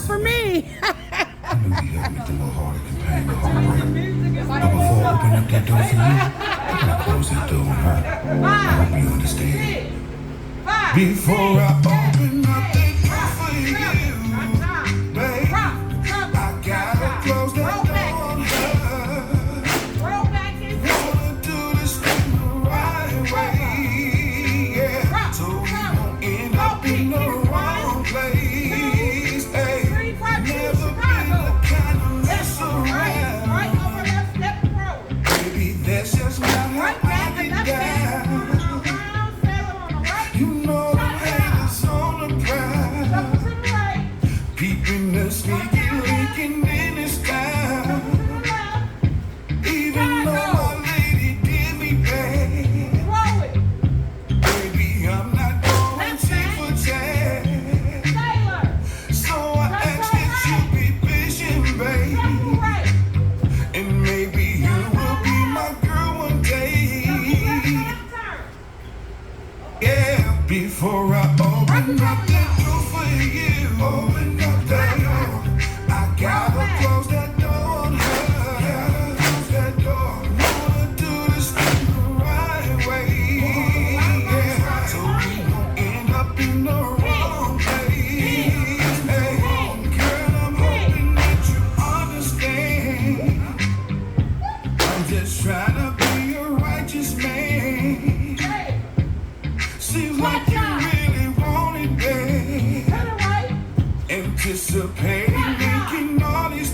for me. I knew you had me a little harder than pain and heartbreak. But before I open up that door for you, I gotta close that door on her. I hope you understand. Before I open up that door for you, babe, I gotta close that door on her. Wanna do this thing the right way, yeah. So we won't end up in the wrong place. Hey, never been the kind of mess around. Baby, that's just not how I get down. You know the haters on the prowl, peeping the sneaky linking in this town. Even though my lady did me bad, baby, I'm not going tit for tat. So I ask that you be patient, babe, and maybe you will be my girl one day. Yeah, before I open up that door for you, open up that door. I gotta close that door on her. Gotta close that door. Wanna do this thing the right way. Yeah, so we won't end up in the wrong place. Hey, girl, I'm hoping that you understand. I'm just trying to be a righteous man. Seems like you really want it bad. Anticipating making all these